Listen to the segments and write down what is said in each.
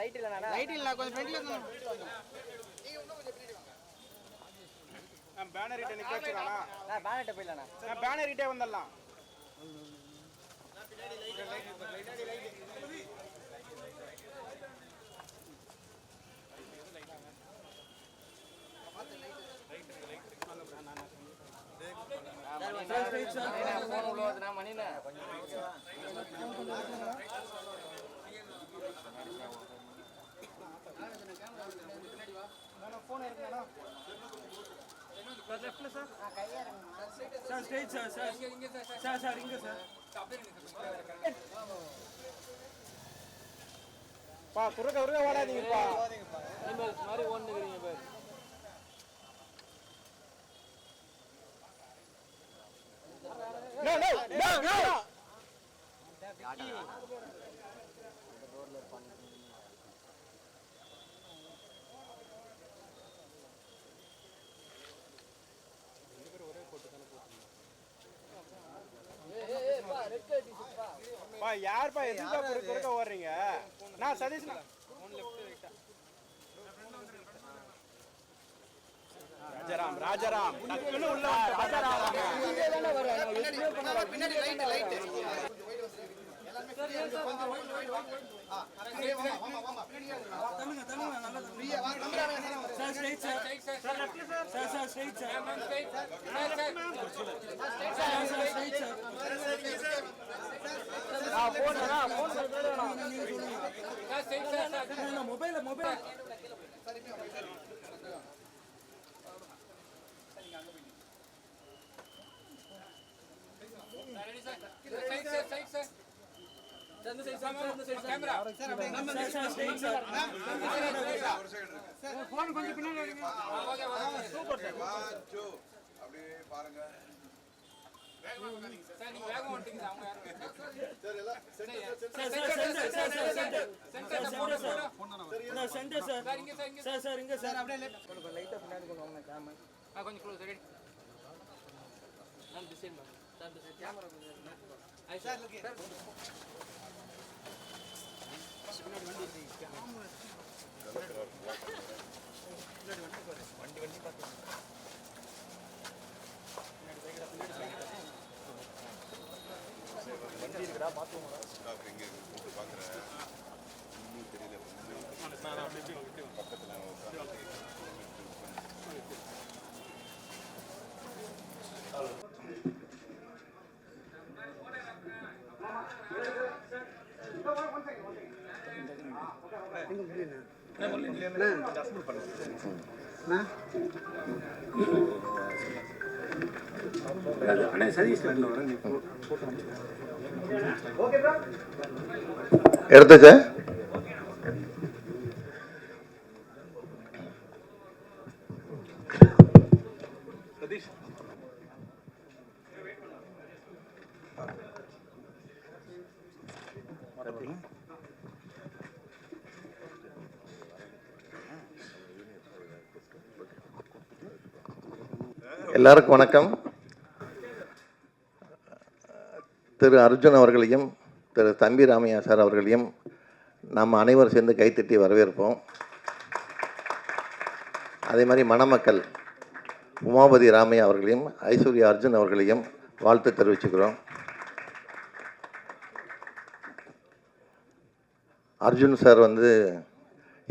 Right இல்ல right இல்ல கொஞ்சம் ஃப்ரண்ட்ல வந்து நீங்க இன்னும் கொஞ்சம் பின்னாடி வாங்க நான் பேனர் கிட்ட நிக்க வச்சிரானா நான் பேனர் கிட்ட போயிடலாம்னா நான் பேனர் கிட்டே வந்துடலாம் நான் பின்னாடி லைட் பா குறுக்க ஓடாதீங்கப்பா மாதிரி ஓடுறீங்க பேர் No, no, no, no. பா யார் பா எதுக்கு குறுக்க ஓடுறீங்க நான் சதீஷ் ஃபோன் லெஃப்ட் ரைட்டா ராஜாராம் டக்குனு உள்ள ராஜாராம் இங்க தான வர பின்னாடி லைட் எல்லாரும் கொஞ்சம் வாமா தள்ளுங்க நல்லா ஃப்ரீயா வாங்க sir straight sir left sir straight sir phone sir straight mobile phone கொஞ்சம் பின்னாடி சூப்பர் சார் அப்படியே பாருங்க சார் நீங்க வேகம் ஓட்டிங்க அவங்க சார் எல்லாம் சென்டர் சார் இங்க சார் அப்படியே லைட்டா பின்னாடி கொண்டு வாங்க கேமரா கொஞ்சம் க்ளோஸ் ரெடி நான் டிசைன் சார் கேமரா ஐ சார் லுக் சார் வண்டி பார்த்து வண்டி இருக்குடா பாத்துவோம்டா ஸ்டாப் எங்க இருக்கு பாக்குறேன் இன்னும் தெரியல நான் அப்படியே பக்கத்துல எடுத்துச்சு எல்லாருக்கும் வணக்கம். திரு அர்ஜுன் அவர்களையும் திரு தம்பி ராமையா சார் அவர்களையும் நாம் அனைவரும் சேர்ந்து கைத்தட்டி வரவேற்போம். அதே மாதிரி மணமக்கள் உமாபதி ராமையா அவர்களையும் ஐஸ்வர்யா அர்ஜுன் அவர்களையும் வாழ்த்து தெரிவிச்சுக்கிறோம். அர்ஜுன் சார்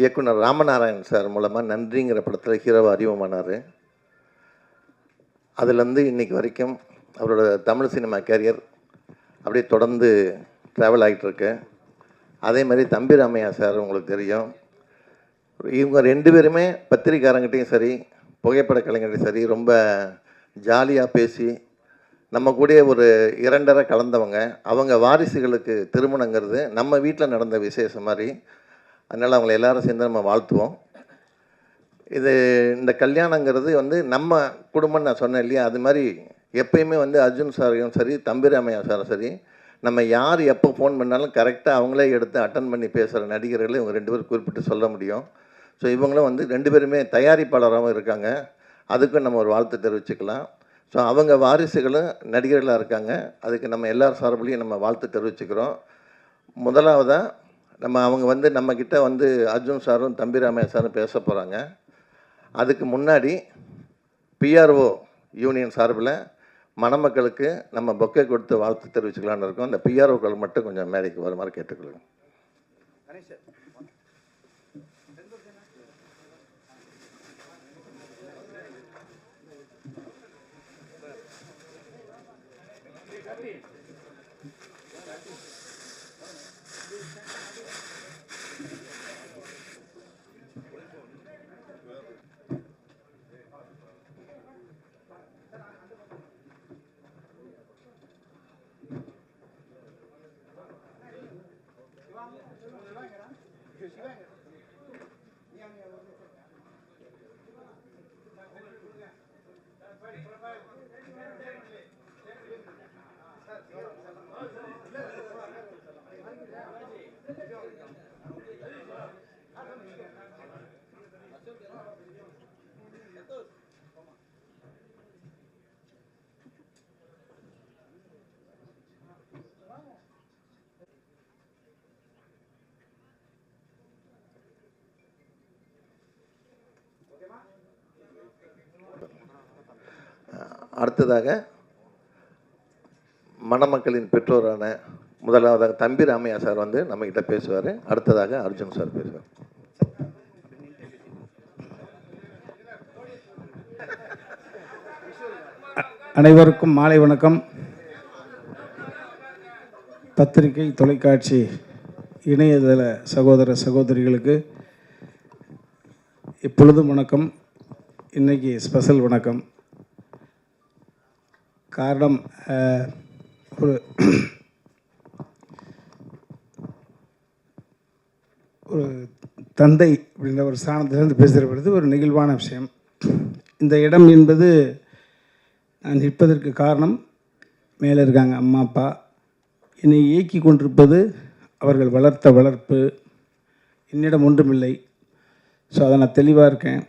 இயக்குனர் ராமநாராயணன் சார் மூலமாக நன்றிங்கிற படத்தில் ஹீரோவாக அறிமுகமானார். அதுலேருந்து இன்றைக்கி வரைக்கும் அவரோட தமிழ் சினிமா கேரியர் அப்படியே தொடர்ந்து ட்ராவல் ஆகிட்டுருக்கு. அதே மாதிரி தம்பி ராமையா சார் உங்களுக்கு தெரியும். இவங்க ரெண்டு பேருமே பத்திரிக்காரங்கிட்டையும் சரி புகைப்பட கலைஞர்கிட்டையும் சரி ரொம்ப ஜாலியாக பேசி நம்ம கூட ஒரு இரண்டரை கலந்தவங்க. அவங்க வாரிசுகளுக்கு திருமணங்கிறது நம்ம வீட்டில் நடந்த விசேஷம் மாதிரி. அதனால் அவங்கள எல்லாரும் சேர்ந்து நம்ம வாழ்த்துவோம். இந்த கல்யாணங்கிறது நம்ம குடும்பம்னு நான் சொன்னேன் இல்லையா, அது மாதிரி எப்பயுமே அர்ஜுன் சாரையும் சரி தம்பி ராமையா சாரும் சரி நம்ம யார் எப்போ ஃபோன் பண்ணாலும் கரெக்டாக அவங்களே எடுத்து அட்டன் பண்ணி பேசுகிற நடிகர்களை இவங்க ரெண்டு பேரும் குறிப்பிட்டு சொல்ல முடியும். ஸோ இவங்களும் ரெண்டு பேருமே தயாரிப்பாளராகவும் இருக்காங்க. அதுக்கும் நம்ம ஒரு வாழ்த்து தெரிவிச்சுக்கலாம். ஸோ அவங்க வாரிசுகளும் நடிகர்களாக இருக்காங்க. அதுக்கு நம்ம எல்லார் சார்பிலையும் நம்ம வாழ்த்து தெரிவிச்சுக்கிறோம். முதலாவதாக அவங்க வந்து நம்மக்கிட்ட வந்து அர்ஜுன் சாரும் தம்பி ராமையா சாரும் பேச போகிறாங்க. அதுக்கு முன்னாடி பிஆர்ஓ யூனியன் சார்பில் மணமக்களுக்கு நம்ம பொக்கே கொடுத்து வாழ்த்து தெரிவிச்சுக்கலான்னு இருக்கோம். அந்த பிஆர்ஓக்கள் மட்டும் கொஞ்சம் மேடைக்கு வருமாறு கேட்டுக்கொள்ளுங்க. அடுத்ததாக மணமக்களின் பெற்றோரான முதலாவதாக தம்பி ராமையா சார் வந்து நம்மகிட்ட பேசுவார். அடுத்ததாக அர்ஜுன் சார் பேசுவார். அனைவருக்கும் மாலை வணக்கம். பத்திரிகை, தொலைக்காட்சி, இணையதள சகோதர சகோதரிகளுக்கு இப்பொழுதும் வணக்கம். இன்றைக்கி ஸ்பெஷல் வணக்கம். காரணம், ஒரு தந்தை அப்படின்ற ஒரு ஸ்தானத்திலிருந்து பேசுகிற பொழுது ஒரு நெகிழ்வான விஷயம். இந்த இடம் என்பது நான் நிற்பதற்கு காரணம், மேலே இருக்காங்க அம்மா அப்பா. என்னை இயக்கி கொண்டிருப்பது அவர்கள் வளர்த்த வளர்ப்பு. என்னிடம் ஒன்றுமில்லை. ஸோ அதை நான் தெளிவாக இருக்கேன்.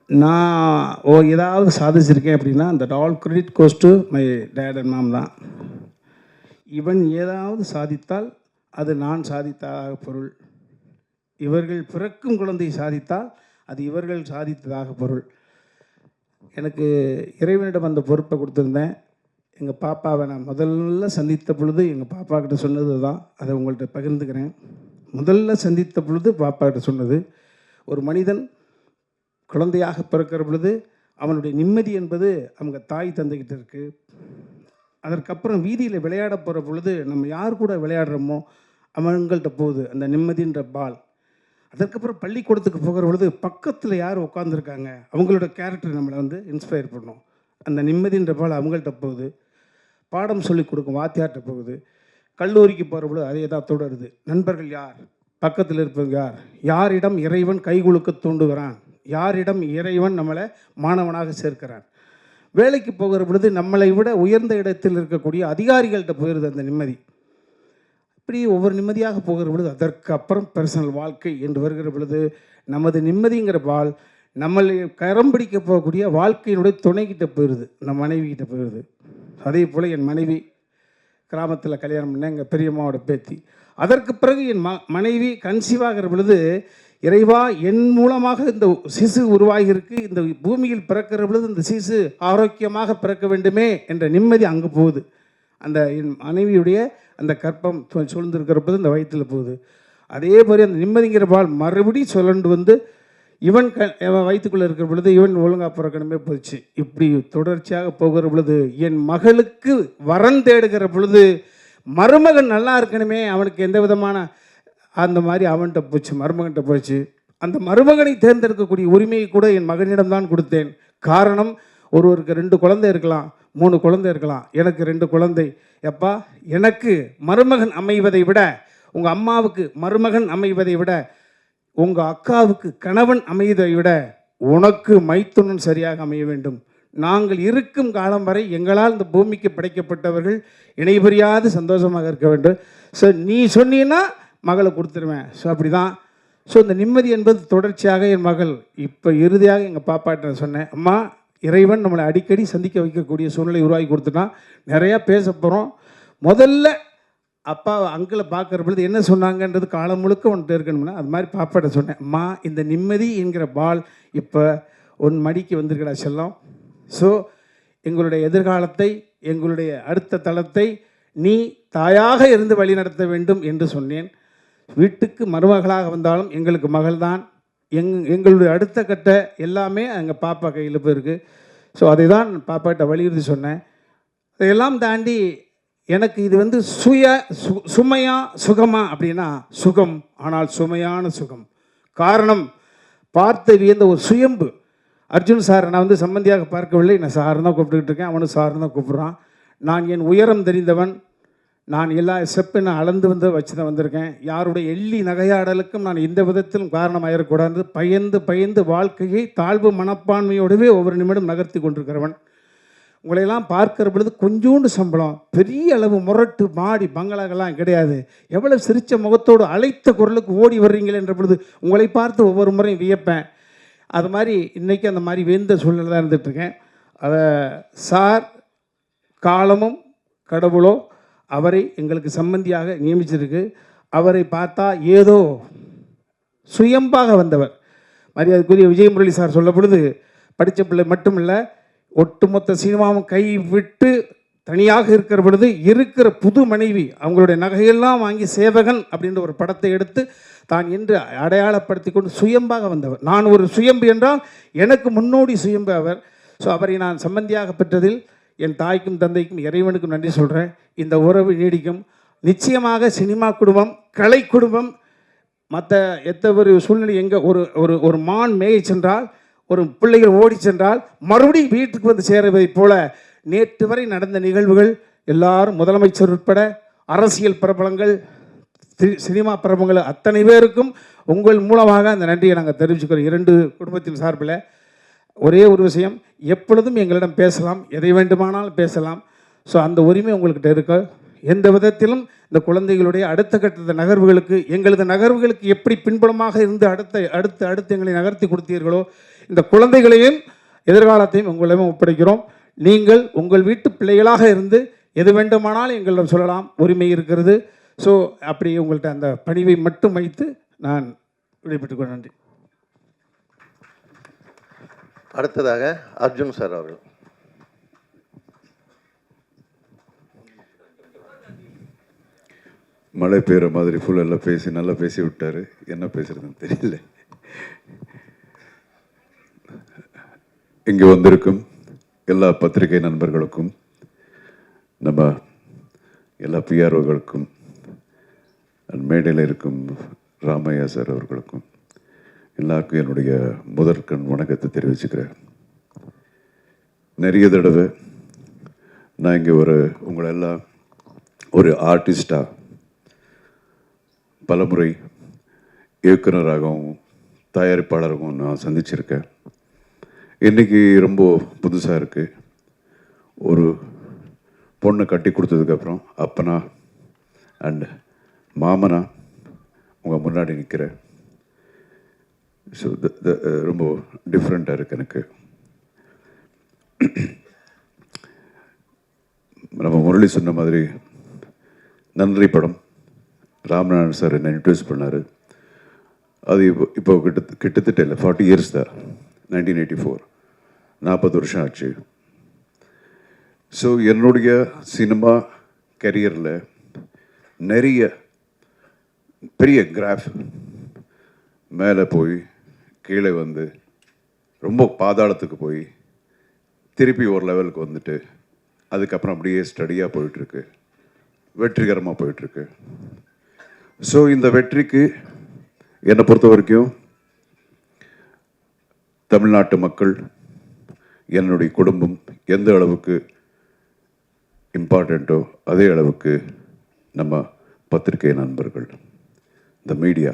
நான் ஏதாவது சாதிச்சிருக்கேன் அப்படின்னா அந்த all credit goes to my dad and mom தான். இவன் ஏதாவது சாதித்தால் அது நான் சாதித்ததாக பொருள். இவர்கள் பிறக்கும் குழந்தை சாதித்தால் அது இவர்கள் சாதித்ததாக பொருள். எனக்கு இறைவனிடம் அந்த பொறுப்பை கொடுத்துருந்தேன். எங்கள் பாப்பாவை நான் முதல்ல சந்தித்த பொழுது எங்கள் பாப்பா கிட்ட சொன்னது தான். அதை உங்கள்கிட்ட பகிர்ந்துக்கிறேன். முதல்ல சந்தித்த பொழுது பாப்பா கிட்ட சொன்னது, ஒரு மனிதன் குழந்தையாக பிறக்கிற பொழுது அவனுடைய நிம்மதி என்பது அவங்க தாய் தந்தைக்கிட்ட இருக்குது. அதற்கப்புறம் வீதியில் விளையாட போகிற பொழுது நம்ம யார் கூட விளையாடுறோமோ அவங்கள்ட்ட போகுது அந்த நிம்மதின்ற பால். அதற்கப்புறம் பள்ளிக்கூடத்துக்கு போகிற பொழுது பக்கத்தில் யார் உட்காந்துருக்காங்க அவங்களோட கேரக்டர் நம்மளை வந்து இன்ஸ்பயர் பண்ணும். அந்த நிம்மதின்ற பால் அவங்கள்ட்ட போகுது. பாடம் சொல்லிக் கொடுக்கும் வாத்தியார்கிட்ட போகுது. கல்லூரிக்கு போகிற பொழுது அதே தான் தொடருது. நண்பர்கள் யார், பக்கத்தில் இருப்பது யார், யாரிடம் இறைவன் கைகுலுக்க தூண்டுகிறான், யாரிடம் இறைவன் நம்மளை மாணவனாக சேர்க்கிறான். வேலைக்கு போகிற பொழுது நம்மளை விட உயர்ந்த இடத்தில் இருக்கக்கூடிய அதிகாரிகள்கிட்ட போயிடுது அந்த நிம்மதி. இப்படி ஒவ்வொரு நிம்மதியாக போகிற பொழுது அதற்கு அப்புறம் பர்சனல் வாழ்க்கை என்று வருகிற பொழுது நமது நிம்மதிங்கிற பால் நம்மளை கரம் பிடிக்க போகக்கூடிய வாழ்க்கையினுடைய துணைக்கிட்ட போயிடுது, நம்ம மனைவிக்கிட்ட போயிடுது. அதே போல் என் மனைவி கிராமத்தில் கல்யாணம் பண்ண எங்கள் பெரியம்மாவோட பேத்தி. அதற்கு பிறகு என் மனைவி கன்சீவாகிற பொழுது இறைவா என் மூலமாக இந்த சிசு உருவாகியிருக்கு, இந்த பூமியில் பிறக்கிற பொழுது இந்த சிசு ஆரோக்கியமாக பிறக்க வேண்டுமே என்ற நிம்மதி அங்கே போகுது. அந்த என் மனைவியுடைய அந்த கற்பம் சூழ்ந்திருக்கிற போது இந்த வயிற்றில் போகுது. அதே மாதிரி அந்த நிம்மதிங்கிற பால் மறுபடியும் சொல்லண்டு வந்து இவன் வயிற்றுக்குள்ளே இருக்கிற பொழுது இவன் ஒழுங்காக பிறக்கணுமே போச்சு. இப்படி தொடர்ச்சியாக போகிற பொழுது என் மகளுக்கு வரன் தேடுகிற பொழுது மருமகன் நல்லா இருக்கணுமே, அவனுக்கு எந்த விதமான அந்த மாதிரி அவன்கிட்ட போச்சு, மருமகன்கிட்ட போச்சு. அந்த மருமகனை தேர்ந்தெடுக்கக்கூடிய உரிமையை கூட என் மகனிடம்தான் கொடுத்தேன். காரணம், ஒருவருக்கு 2 குழந்தை இருக்கலாம், 3 குழந்தை இருக்கலாம். எனக்கு 2 குழந்தை. எப்பா, எனக்கு மருமகன் அமைவதை விட, உங்கள் அம்மாவுக்கு மருமகன் அமைவதை விட, உங்கள் அக்காவுக்கு கணவன் அமைவதை விட உனக்கு மைத்துனன் சரியாக அமைய வேண்டும். நாங்கள் இருக்கும் காலம் வரை எங்களால் இந்த பூமிக்கு படைக்கப்பட்டவர்கள் இணைபெரியாது சந்தோஷமாக இருக்க வேண்டும். ஸோ நீ சொன்னீன்னா மகளை கொடுத்துருவேன். ஸோ அப்படி தான். ஸோ இந்த நிம்மதி என்பது தொடர்ச்சியாக என் மகள் இப்போ இறுதியாக எங்கள் பாப்பாட்ட சொன்னேன், அம்மா இறைவன் நம்மளை அடிக்கடி சந்திக்க வைக்கக்கூடிய சூழ்நிலை உருவாக்கி கொடுத்துட்டான். நிறையா பேச போகிறோம். முதல்ல அப்பா அங்கிளை பார்க்குற பொழுது என்ன சொன்னாங்கன்றது காலம் முழுக்க உன்கிட்ட இருக்கணும்னா அது மாதிரி பாப்பாட்ட சொன்னேன், அம்மா இந்த நிம்மதி என்கிற பால் இப்போ உன் மடிக்கு வந்திருக்கடா செல்லம். ஸோ எங்களுடைய எதிர்காலத்தை, எங்களுடைய அடுத்த தளத்தை நீ தாயாக இருந்து வழி நடத்த வேண்டும் என்று சொன்னேன். வீட்டுக்கு மருமகளாக வந்தாலும் எங்களுக்கு மகள்தான். எங்களுடைய அடுத்த கட்ட எல்லாமே எங்கள் பாப்பா கையில் போயிருக்கு. ஸோ அதை தான் பாப்பாட்ட வலியுறுத்தி சொன்னேன். அதையெல்லாம் தாண்டி எனக்கு இது சுமையா சுகமா அப்படின்னா சுகம், ஆனால் சுமையான சுகம். காரணம், பார்த்து வியந்த ஒரு சுயம்பு. அர்ஜுன் சார் நான் சம்பந்தியாக பார்க்கவில்லை, நான் சார் தான் கூப்பிட்டுக்கிட்டு இருக்கேன், அவனும் சார் தான் கூப்பிட்றான். நான் என் உயரம் தெரிந்தவன், நான் எல்லா ஸ்டெப்பை நான் அளந்து வச்சு தான் வந்திருக்கேன். யாருடைய எள்ளி நகையாடலுக்கும் நான் எந்த விதத்திலும் காரணமாயிடக்கூடாது. பயந்து வாழ்க்கையை தாழ்வு மனப்பான்மையோடவே ஒவ்வொரு நிமிடம் நகர்த்தி கொண்டிருக்கிறவன். உங்களையெல்லாம் பார்க்கிற பொழுது கொஞ்சோண்டு சம்பளம், பெரிய அளவு முரட்டு மாடி பங்களாக்கெல்லாம் கிடையாது. எவ்வளோ சிரித்த முகத்தோடு அழைத்த குரலுக்கு ஓடி வர்றீங்களே என்ற பொழுது உங்களை பார்த்து ஒவ்வொரு முறையும் வியப்பேன். அது மாதிரி இன்றைக்கி அந்த மாதிரி வேந்த சூழ்நிலை தான் இருந்துகிட்ருக்கேன். அதை சார் காலமும் கடவுளோ அவரை எங்களுக்கு சம்பந்தியாக நியமிச்சிருக்கு. அவரை பார்த்தா ஏதோ சுயம்பாக வந்தவர். மரியாதைக்குரிய விஜய் முரளி சார் சொல்ல பொழுது படித்த பிள்ளை மட்டும் இல்லை, ஒட்டுமொத்த சினிமாவும் கை விட்டு தனியாக இருக்கிற பொழுது இருக்கிற புது மனைவி அவங்களுடைய நகையெல்லாம் வாங்கி சேவகன் அப்படின்ற ஒரு படத்தை எடுத்து தான் என்று அடையாளப்படுத்தி கொண்டு சுயம்பாக வந்தவர். நான் ஒரு சுயம்பு என்றால் எனக்கு முன்னோடி சுயம்பு அவர். ஸோ அவரை நான் சம்பந்தியாக பெற்றதில் என் தாய்க்கும் தந்தைக்கும் இறைவனுக்கும் நன்றி சொல்கிறேன். இந்த உறவு நீடிக்கும். நிச்சயமாக சினிமா குடும்பம், கலை குடும்பம், மற்ற ஒரு சூழ்நிலை எங்கே ஒரு மான் மேய சென்றால், ஒரு பிள்ளைகள் ஓடி சென்றால் மறுபடியும் வீட்டுக்கு வந்து சேருவதைப் போல நேற்று வரை நடந்த நிகழ்வுகள் எல்லாரும் முதலமைச்சர் உட்பட அரசியல் பிரபலங்கள், சினிமா பிரபலங்கள் அத்தனை பேருக்கும் உங்கள் மூலமாக அந்த நன்றியை நாங்கள் தெரிவிச்சுக்கிறோம். 2 குடும்பத்தின் சார்பில் ஒரே ஒரு விஷயம், எப்பொழுதும் எங்களிடம் பேசலாம், எதை வேண்டுமானாலும் பேசலாம். ஸோ அந்த உரிமை உங்கள்கிட்ட இருக்கு. எந்த விதத்திலும் இந்த குழந்தைகளுடைய அடுத்த கட்ட நகர்வுகளுக்கு, எங்களது நகர்வுகளுக்கு எப்படி பின்புலமாக இருந்து அடுத்து எங்களை நகர்த்தி கொடுத்தீர்களோ, இந்த குழந்தைகளையும் எதிர்காலத்தையும் உங்களிடம் ஒப்படைக்கிறோம். நீங்கள் உங்கள் வீட்டு பிள்ளைகளாக இருந்து எது வேண்டுமானாலும் எங்களிடம் சொல்லலாம், உரிமை இருக்கிறது. ஸோ அப்படி உங்கள்கிட்ட அந்த பணிவை மட்டும் வைத்து நான் விடைபெற்றுக்கொள்ள நன்றி. அடுத்ததாக அர்ஜுன் சார் அவர்கள். மழை பெய்கிற மாதிரி ஃபுல்லெல்லாம் நல்லா பேசி விட்டார். என்ன பேசுறதுன்னு தெரியல. இங்கே வந்திருக்கும் எல்லா பத்திரிகை நண்பர்களுக்கும், நம்ம எல்லா பிஆர்ஓகளுக்கும், மேடையில் இருக்கும் ராமையா சார் அவர்களுக்கும் எல்லாருக்கும் என்னுடைய முதற்கண் வணக்கத்தை தெரிவிச்சுக்கிறேன். நிறைய தடவை நான் இங்கே உங்களெல்லாம் ஒரு ஆர்டிஸ்டாக, பலமுறை இயக்குனராகவும் தயாரிப்பாளராகவும் நான் சந்திச்சிருக்கேன். இன்றைக்கி ரொம்ப புதுசாக இருக்குது. ஒரு பொண்ணை கட்டி கொடுத்ததுக்கப்புறம் அப்பனா அண்ட் மாமனா உங்கள் முன்னாடி நிற்கிறேன். ஸோ ரொம்ப டிஃப்ரெண்ட்டாக இருக்குது எனக்கு. நம்ம முரளி சொன்ன மாதிரி நன்றி படம் ராமநாதன் சார் என்னை இன்ட்ரடியூஸ் பண்ணார். அது இப்போ கிட்டத்தட்ட இல்லை 40 இயர்ஸ் தான். 1984, 40 வருஷம் ஆச்சு. ஸோ என்னுடைய சினிமா கரியரில் நிறைய பெரிய கிராஃப் மேலே போய் கீழே வந்து ரொம்ப பாதாளத்துக்கு போய் திருப்பி ஒரு லெவலுக்கு வந்துட்டு அதுக்கப்புறம் அப்படியே ஸ்டடியாக போயிட்டுருக்கு, வெற்றிகரமாக போயிட்டுருக்கு. ஸோ இந்த வெற்றிக்கு என்னை பொறுத்த வரைக்கும் தமிழ்நாட்டு மக்கள், என்னுடைய குடும்பம் எந்த அளவுக்கு இம்பார்ட்டண்ட்டோ அதே அளவுக்கு நம்ம பத்திரிகை நண்பர்கள், இந்த மீடியா.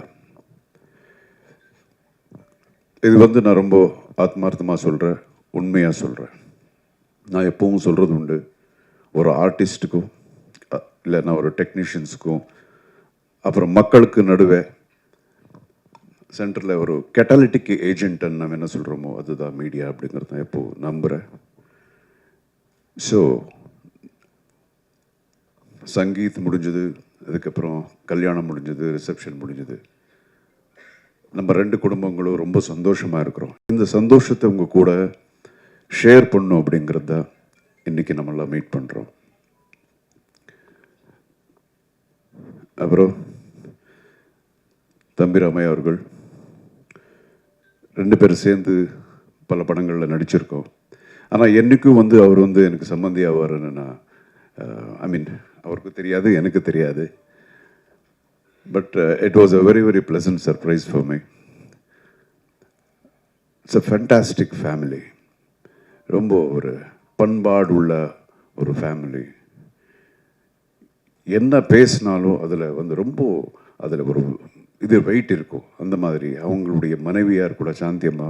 இது நான் ரொம்ப ஆத்மார்த்தமாக சொல்கிறேன், உண்மையாக சொல்கிறேன். நான் எப்பவும் சொல்கிறது உண்டு, ஒரு ஆர்டிஸ்ட்டுக்கும் இல்லைன்னா ஒரு டெக்னீஷியன்ஸுக்கும் அப்புறம் மக்களுக்கு நடுவே சென்டரில் ஒரு கெட்டாலிட்டிக் ஏஜென்ட்ன்னு நம்ம என்ன சொல்கிறோமோ அதுதான் மீடியா அப்படிங்கிறது தான் எப்போது நம்புகிறேன். ஸோ சங்கீத் முடிஞ்சது, அதுக்கப்புறம் கல்யாணம் முடிஞ்சது, ரிசப்ஷன் முடிஞ்சது. நம்ம 2 குடும்பங்களும் ரொம்ப சந்தோஷமாக இருக்கிறோம். இந்த சந்தோஷத்தை உங்கள் கூட ஷேர் பண்ணும் அப்படிங்கிறத இன்றைக்கி நம்மளாம் மீட் பண்ணுறோம். அப்புறம் தம்பி ராமையா அவர்கள் 2 பேரும் சேர்ந்து பல படங்களில் நடிச்சிருக்கோம். ஆனால் என்றைக்கும் அவர் எனக்கு சம்மந்தி ஆவார்னு நான் அவருக்கு தெரியாது, எனக்கு தெரியாது. But it was a very very pleasant surprise for me. It's a fantastic family. ரொம்ப ஒரு பண்பாடு உள்ள ஒரு ஃபேமிலி. என்ன பேசினாலும் அதில் ரொம்ப அதில் ஒரு வெயிட் இருக்கும். அந்த மாதிரி அவங்களுடைய மனைவியார் கூட சாந்தியம்மா,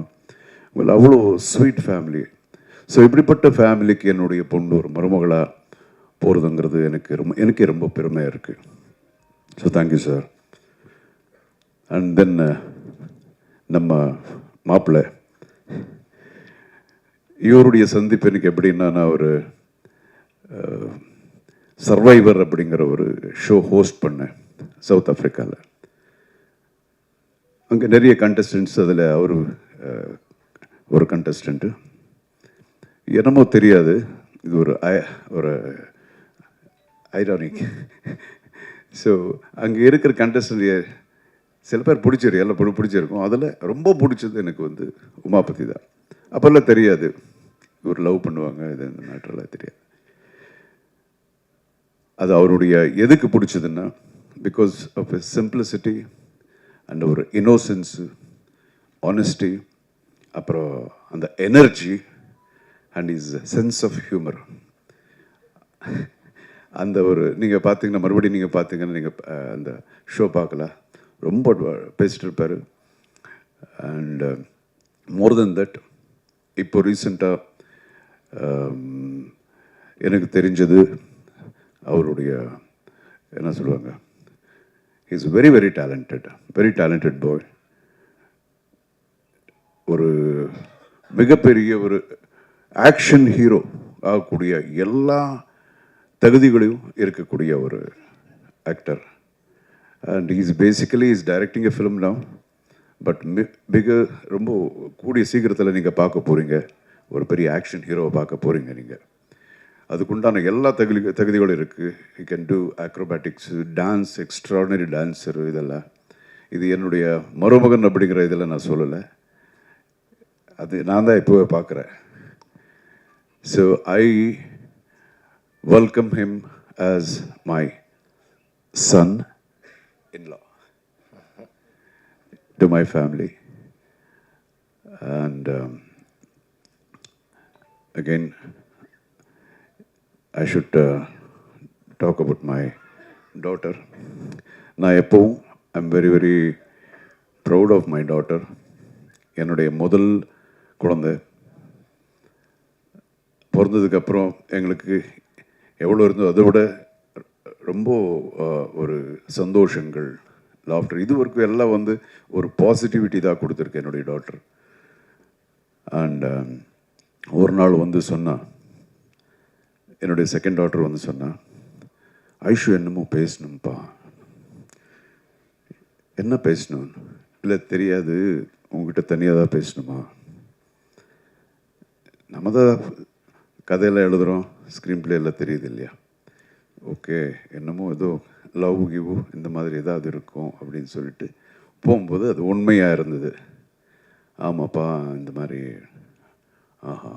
அவ்வளோ ஸ்வீட் ஃபேமிலி. ஸோ இப்படிப்பட்ட ஃபேமிலிக்கு என்னுடைய பொண்ணு ஒரு மருமகளாக போகிறதுங்கிறது எனக்கே ரொம்ப பெருமையாக இருக்குது. So thank you sir. And then நம்ம மாப்பிள்ளை, இவருடைய சந்திப்பு எனக்கு எப்படின்னா, நான் ஒரு சர்வைவர் அப்படிங்கிற ஒரு ஷோ ஹோஸ்ட் பண்ணேன் சவுத் ஆஃப்ரிக்காவில். அங்கே நிறைய கண்டஸ்டன்ட்ஸ், அதில் ஒரு கண்டஸ்டண்ட்டு என்னமோ தெரியாது, இது ஒரு ஐரானிக். ஸோ அங்கே இருக்கிற கண்டஸ்டன்ட் சில பேர் எல்லாம் பிடிச்சிருக்கும். அதில் ரொம்ப பிடிச்சது எனக்கு உமாபதி தான். அப்போல்லாம் தெரியாது இவர் லவ் பண்ணுவாங்க, இது இந்த மேட்டரெல்லாம் தெரியாது. அது அவருடைய எதுக்கு பிடிச்சதுன்னா, because of a simplicity and ஒரு இன்னோசன்ஸு, ஆனஸ்டி, அப்புறம் அந்த energy and his sense of humour. அந்த நீங்கள் பார்த்தீங்கன்னா, மறுபடியும் நீங்கள் பார்த்தீங்கன்னா, நீங்கள் அந்த ஷோ பார்க்கலாம், ரொம்ப பேசிட்டு இருப்பார். அண்ட் மோர் தென் தட், இப்போ ரீசெண்டாக எனக்கு தெரிஞ்சது, அவருடைய என்ன சொல்லுவாங்க, இஸ் வெரி வெரி டேலண்டட் பாய். ஒரு மிகப்பெரிய ஒரு ஆக்ஷன் ஹீரோ ஆகக்கூடிய எல்லா தகுதிகளையும் இருக்கக்கூடிய ஒரு actor. And basically is directing a film now. But ரொம்ப கூடிய சீக்கிரத்தில் நீங்கள் பார்க்க போகிறீங்க, ஒரு பெரிய ஆக்ஷன் ஹீரோவை பார்க்க போகிறீங்க நீங்கள். அதுக்குண்டான எல்லா தகுதிகளும் இருக்குது. You can do acrobatics, dance, extraordinary dancer, இதெல்லாம். இது என்னுடைய மருமகன் அப்படிங்கிற இதில் நான் சொல்லலை, அது நான் தான் இப்போவே பார்க்குறேன். So I welcome him as my son-in-law to my family. And again, I should talk about my daughter. நான் எப்பவும் I'm very very proud of my daughter. என்னுடைய முதல் குழந்தை பிறந்ததுக்கப்புறம் எங்களுக்கு எவ்வளோ இருந்தோ அதை விட ரொம்ப ஒரு சந்தோஷங்கள், லாஃப்டர், இது வரைக்கும் எல்லாம் ஒரு பாசிட்டிவிட்டி தான் கொடுத்துருக்கு என்னுடைய டாக்டர். அண்ட் ஒரு நாள் சொன்னா, என்னுடைய செகண்ட் டாக்டர் சொன்னா, ஐஷு என்னமோ பேசணும்ப்பா. என்ன பேசணும்? இல்லை தெரியாது, உங்ககிட்ட தனியாக தான் பேசணுமா? நம்ம தான் கதையெல்லாம் எழுதுகிறோம், ஸ்க்ரீன் பிளே எல்லாம் தெரியுது இல்லையா? ஓகே, என்னமோ ஏதோ லவ் கிவ் இந்த மாதிரி ஏதாவது இருக்கும் அப்படின்னு சொல்லிட்டு போகும்போது அது உண்மையாக இருந்தது. ஆமாப்பா, இந்த மாதிரி. ஆஹா,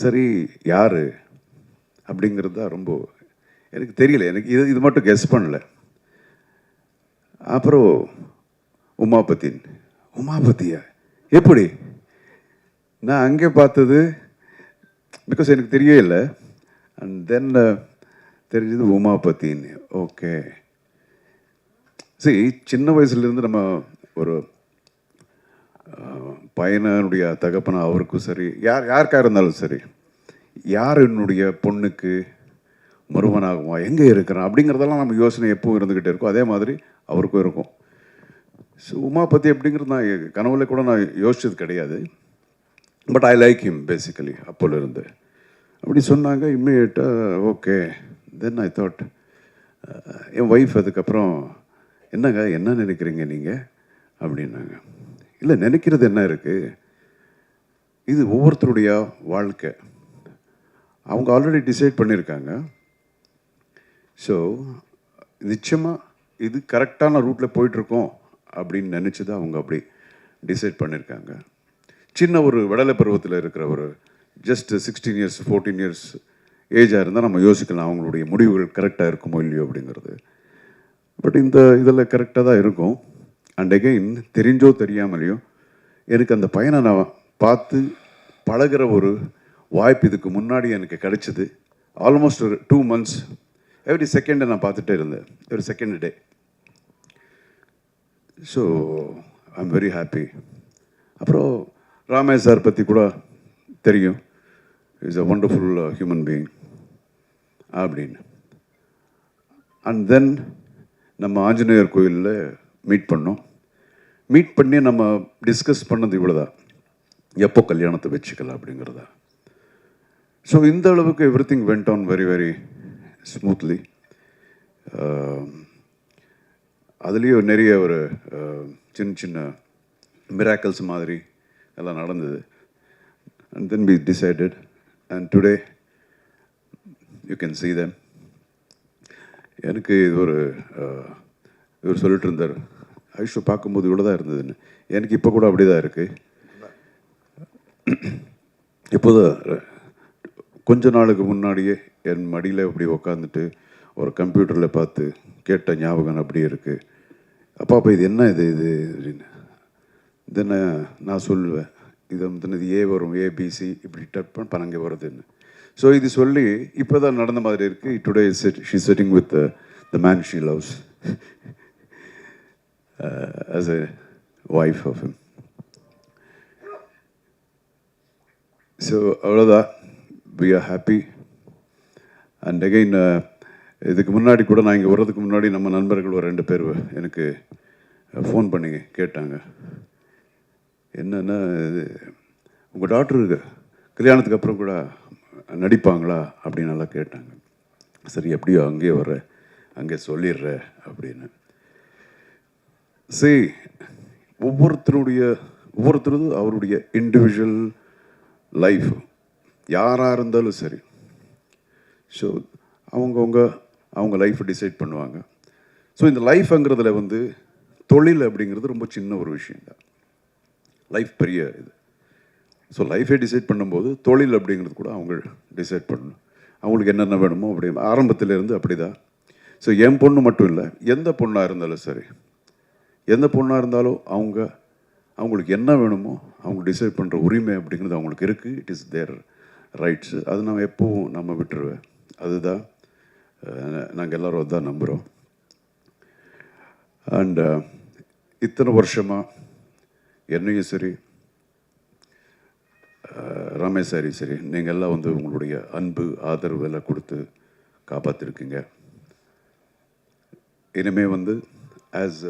சரி, யார் அப்படிங்கிறது தான் ரொம்ப எனக்கு தெரியல. எனக்கு இது மட்டும் கெஸ் பண்ணல. அப்புறம் உமாபதியா எப்படி? நான் அங்கே பார்த்தது, பிகாஸ் எனக்கு தெரியவே இல்லை. அண்ட் தென் தெரிஞ்சது உமாபதின்னு. ஓகே, சரி, சின்ன வயசுலேருந்து நம்ம ஒரு பையனுடைய தகப்பனா அவருக்கும் சரி, யாருக்காக இருந்தாலும் சரி, யார் என்னுடைய பொண்ணுக்கு மருமனாகுமா, எங்கே இருக்கிறான் அப்படிங்கிறதெல்லாம் நம்ம யோசனை எப்பவும் இருந்துக்கிட்டே இருக்கும். அதே மாதிரி அவருக்கும் இருக்கும். ஸோ உமாபதி அப்படிங்கிறது நான் கனவுல கூட நான் யோசிச்சது கிடையாது. But I like him basically. அப்போலேருந்து அப்படி சொன்னாங்க. இம்மிடியேட்டாக ஓகே. தென் ஐ தாட் என் ஒய்ஃப் அதுக்கப்புறம் என்னங்க என்ன நினைக்கிறீங்க நீங்கள் அப்படின்னாங்க. இல்லை நினைக்கிறது என்ன இருக்குது, இது ஒவ்வொருத்தருடைய வாழ்க்கை, அவங்க ஆல்ரெடி டிசைட் பண்ணியிருக்காங்க. ஸோ நிச்சயமாக இது கரெக்டான ரூட்டில் போயிட்டுருக்கோம் அப்படின்னு நினச்சி தான் அவங்க அப்படி டிசைட் பண்ணியிருக்காங்க. சின்ன ஒரு விடலை பருவத்தில் இருக்கிற ஒரு ஜஸ்ட் 16 இயர்ஸ் 14 இயர்ஸ் ஏஜாக இருந்தால் நம்ம யோசிக்கலாம் அவங்களுடைய முடிவுகள் கரெக்டாக இருக்குமோ இல்லையோ அப்படிங்கிறது. பட் இந்த இதில் கரெக்டாக தான் இருக்கும். அண்ட் அகெயின் தெரிஞ்சோ தெரியாமலையோ எனக்கு அந்த பையனை நான் பார்த்து பழகிற ஒரு வாய்ப்பு இதுக்கு முன்னாடி எனக்கு கிடைச்சிது. ஆல்மோஸ்ட் ஒரு 2 months எவ்ரி செகண்டை நான் பார்த்துட்டே இருந்தேன், every second day. So I am very happy. அப்புறம் ராமேஷ் சார் பற்றி கூட தெரியும், is a wonderful human being அப்படின்னு. அண்ட் தென் நம்ம ஆஞ்சநேயர் கோயிலில் மீட் பண்ணோம். மீட் பண்ணி நம்ம டிஸ்கஸ் பண்ணது இவ்வளோதான், எப்போ கல்யாணத்தை வச்சுக்கலாம் அப்படிங்கிறதா. ஸோ இந்த அளவுக்கு everything went on very very smoothly. அதுலேயும் நிறைய ஒரு சின்ன சின்ன மிராக்கிள்ஸ் மாதிரி எல்லாம் நடந்தது. And then we decided and today you can see them. எனக்கு இது ஒரு இவர் சொல்லிட்டு இருந்தார், ஐஷு பார்க்கும்போது இவ்வளோ தான் இருந்ததுன்னு. எனக்கு இப்போ கூட அப்படி தான் இருக்குது. இப்போதான் கொஞ்ச நாளுக்கு முன்னாடியே என் மடியில் இப்படி உக்காந்துட்டு ஒரு கம்ப்யூட்டரில் பார்த்து கேட்ட ஞாபகம் அப்படியே இருக்குது. அப்பா இது என்ன இது அப்படின்னு. தென்ன நான் சொல்லுவேன், இது வந்து ஏ வரும், ஏபிசி இப்படி டப் பண்ண அங்கே வருதுன்னு. ஸோ இது சொல்லி இப்போ தான் நடந்த மாதிரி இருக்குது. Today she sitting with the man she loves as a wife of him. So அவ்வளோதான், we are happy. And again இதுக்கு முன்னாடி கூட நான் இங்கே வர்றதுக்கு முன்னாடி நம்ம நண்பர்கள் ஒரு 2 பேர் எனக்கு ஃபோன் பண்ணி கேட்டாங்க, என்னென்னா இது உங்கள் டாக்டருக்கு கல்யாணத்துக்கு அப்புறம் கூட நடிப்பாங்களா அப்படின்னு நல்லா கேட்டாங்க. சரி எப்படியோ அங்கேயே வர்ற, அங்கே சொல்லிடுற அப்படின்னு. சரி, ஒவ்வொருத்தரும் அவருடைய இண்டிவிஜுவல் லைஃப் யாராக இருந்தாலும் சரி. ஸோ அவங்க லைஃப்பை டிசைட் பண்ணுவாங்க. ஸோ இந்த லைஃப்ங்கிறதுல வந்து தொழில் அப்படிங்கிறது ரொம்ப சின்ன ஒரு விஷயந்தான், லைஃப் பெரிய இது. ஸோ லைஃபை டிசைட் பண்ணும்போது தொழில் அப்படிங்கிறது கூட அவங்க டிசைட் பண்ணணும், அவங்களுக்கு என்னென்ன வேணுமோ அப்படி ஆரம்பத்திலேருந்து அப்படி தான். ஸோ என் பொண்ணு மட்டும் இல்லை, எந்த பொண்ணாக இருந்தாலும் சரி, எந்த பொண்ணாக இருந்தாலும் அவங்களுக்கு என்ன வேணுமோ அவங்க டிசைட் பண்ணுற உரிமை அப்படிங்கிறது அவங்களுக்கு இருக்குது. It is their rights. அது நான் எப்போவும் நம்ம விட்டுருவேன். அதுதான் நாங்கள் எல்லோரும் அதுதான் நம்புகிறோம். அண்ட் இத்தனை வருஷமாக என்னையும் சரி ரமேஷ் சாரி சரி, நீங்கள் எல்லாம் வந்து உங்களுடைய அன்பு ஆதரவு எல்லாம் கொடுத்து காப்பாற்றிருக்கீங்க. இனிமேல் வந்து ஆஸ்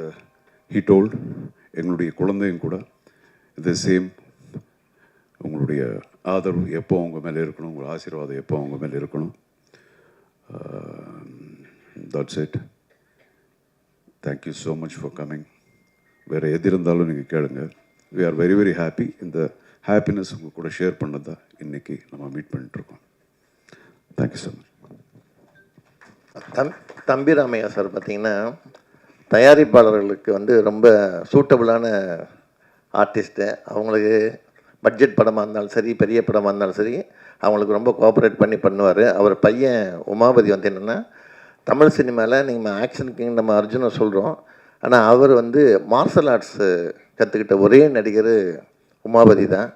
ஹி டோல்ட், எங்களுடைய குழந்தையும் கூட த சேம், உங்களுடைய ஆதரவு எப்போ அவங்க மேலே இருக்கணும், உங்கள் ஆசீர்வாதம் எப்போ அவங்க மேலே இருக்கணும். That's it. Thank you so much for coming. வேறு எது இருந்தாலும் நீங்கள் கேளுங்க. We are very very happy. இந்த ஹாப்பினஸ் உங்கள் கூட ஷேர் பண்ணதா இன்றைக்கி நம்ம மீட் பண்ணிட்டுருக்கோம். Thank you so much. தம்பி ராமையா சார் பார்த்திங்கன்னா தயாரிப்பாளர்களுக்கு வந்து ரொம்ப சூட்டபுளான ஆர்டிஸ்ட்டு. அவங்களுக்கு பட்ஜெட் படமாக இருந்தாலும் சரி, பெரிய படமாக இருந்தாலும் சரி, அவங்களுக்கு ரொம்ப கோஆப்ரேட் பண்ணி பண்ணுவார். அவர் பையன் உமாபதி வந்து என்னென்னா, தமிழ் சினிமாவில் நீங்கள் ஆக்ஷன் கிங் நம்ம அர்ஜுனை சொல்கிறோம், ஆனால் அவர் வந்து மார்ஷல் ஆர்ட்ஸு கற்றுக்கிட்ட ஒரே நடிகர் உமாபதி தான்.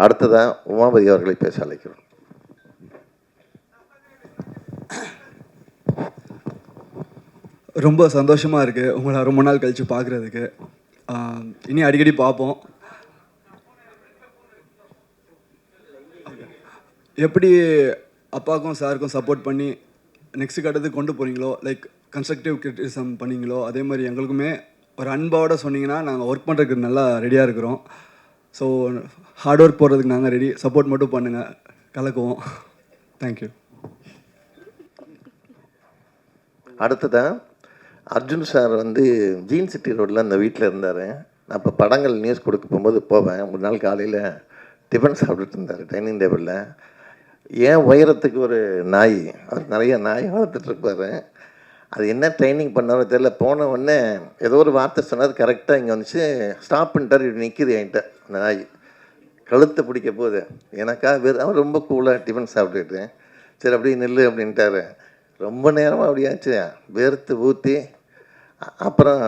அடுத்ததான் உமாபதி அவர்களை பேச அழைக்கிறோம். ரொம்ப சந்தோஷமாக இருக்குது உங்களை ரொம்ப நாள் கழித்து பார்க்குறதுக்கு. இனி அடிக்கடி பார்ப்போம். எப்படி அப்பாவுக்கும் சாருக்கும் சப்போர்ட் பண்ணி நெக்ஸ்ட் கட்டத்துக்கு கொண்டு போகிறீங்களோ, லைக் கன்ஸ்ட்ரக்டிவ் கிரிட்டிசிசம் பண்ணீங்களோ, அதே மாதிரி எங்களுக்குமே ஒரு அன்பாவோட சொன்னீங்கன்னா நாங்கள் ஒர்க் பண்ணுறதுக்கு நல்லா ரெடியாக இருக்கிறோம். ஸோ ஹார்ட் ஒர்க் போடுறதுக்கு நாங்கள் ரெடி. சப்போர்ட் மட்டும் பண்ணுங்கள், கலக்குவோம். தேங்க்யூ. அடுத்ததான் அர்ஜுன் சார் வந்து ஜீன் சிட்டி ரோட்டில் அந்த வீட்டில் இருந்தார். நான் இப்போ படங்கள் நியூஸ் கொடுக்க போகும்போது போவேன். ஒரு நாள் காலையில் டிஃபன் சாப்பிட்டுட்டு இருந்தார் டைனிங் டேபிளில். ஏன் உயரத்துக்கு ஒரு நாய், அவர் நிறைய நாய் வளர்த்துட்ருப்பார். அது என்ன ட்ரைனிங் பண்ணாரோ தெரியல. போன உடனே ஏதோ ஒரு வார்த்தை சொன்னார், கரெக்டாக இங்கே வந்துச்சு, ஸ்டாப் பண்ணிட்டார். இப்படி நிற்கிது என்கிட்ட அந்த நாய், கழுத்தை பிடிக்க போகுது. எனக்கா அவர் ரொம்ப கூலாக டிஃபன் சாப்பிட்டுட்டு சரி அப்படியே நில்லு அப்படின்ட்டாரு. ரொம்ப நேரமாக அப்படியாச்சு, வேர்த்து ஊற்றி அப்புறம்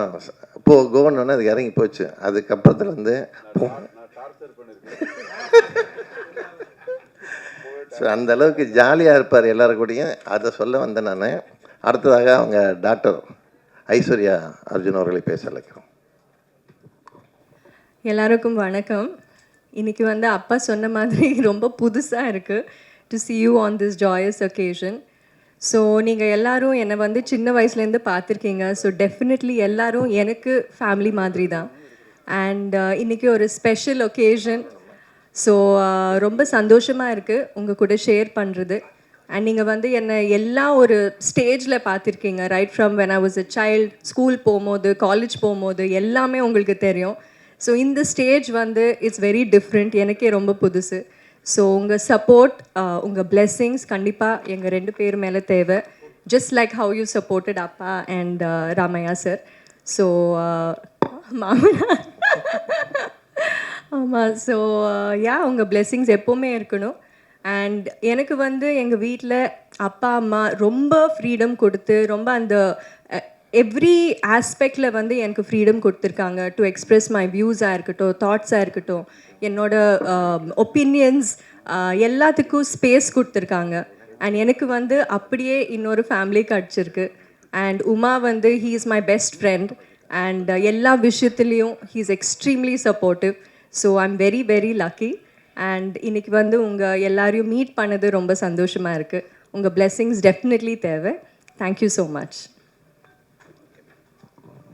கோவன்னு அது இறங்கி போச்சு. அதுக்கப்புறத்துலேருந்து ஸோ அந்த அளவுக்கு ஜாலியாக இருப்பார் எல்லாரும் கூடயும். அதை சொல்ல வந்தேன் நான். அடுத்ததாக அவங்க டாக்டர் ஐஸ்வர்யா அர்ஜுன் அவர்களை பேச அழைக்கிறோம். எல்லாருக்கும் வணக்கம். இன்றைக்கி வந்து அப்பா சொன்ன மாதிரி ரொம்ப புதுசாக இருக்குது to see you on this joyous occasion. So நீங்கள் எல்லோரும் என்னை வந்து சின்ன வயசுலேருந்து பார்த்துருக்கீங்க. ஸோ டெஃபினெட்லி எல்லோரும் எனக்கு ஃபேமிலி மாதிரி தான். அண்ட் இன்றைக்கி ஒரு ஸ்பெஷல் ஒகேஷன். ஸோ ரொம்ப சந்தோஷமாக இருக்குது உங்கள் கூட ஷேர் பண்ணுறது. அண்ட் நீங்கள் வந்து என்னை எல்லா ஒரு ஸ்டேஜில் பார்த்துருக்கீங்க. Right from when I was a child, school போகும்போது, காலேஜ் போகும்போது எல்லாமே உங்களுக்கு தெரியும். ஸோ இந்த ஸ்டேஜ் வந்து இட்ஸ் வெரி டிஃப்ரெண்ட், எனக்கே ரொம்ப புதுசு. ஸோ உங்கள் சப்போர்ட், உங்கள் பிளெஸ்ஸிங்ஸ் கண்டிப்பாக எங்கள் 2 பேர் மேலே தேவை. Just like how you supported அப்பா அண்ட் ராமையா சார். ஸோ மாமனா ஆமாம். ஸோ உங்கள் பிளெஸ்ஸிங்ஸ் எப்போவுமே இருக்கணும். அண்ட் எனக்கு வந்து எங்கள் வீட்டில் அப்பா அம்மா ரொம்ப ஃப்ரீடம் கொடுத்து, ரொம்ப அந்த எவ்ரி ஆஸ்பெக்டில் வந்து எனக்கு ஃப்ரீடம் கொடுத்துருக்காங்க. டு எக்ஸ்ப்ரெஸ் மை வியூஸாக இருக்கட்டும், தாட்ஸாக இருக்கட்டும், என்னோட ஒப்பீனியன்ஸ் எல்லாத்துக்கும் ஸ்பேஸ் கொடுத்துருக்காங்க. அண்ட் எனக்கு வந்து அப்படியே இன்னொரு ஃபேமிலி கிடச்சிருக்கு. அண்ட் உமா வந்து he is my best friend. And எல்லா விஷயத்துலேயும் he is extremely supportive. So I am very very lucky. And இன்றைக்கி வந்து உங்கள் எல்லாரையும் மீட் பண்ணது ரொம்ப சந்தோஷமாக இருக்குது. உங்கள் பிளெஸ்ஸிங்ஸ் டெஃபினெட்லி தேவை. Thank you so much.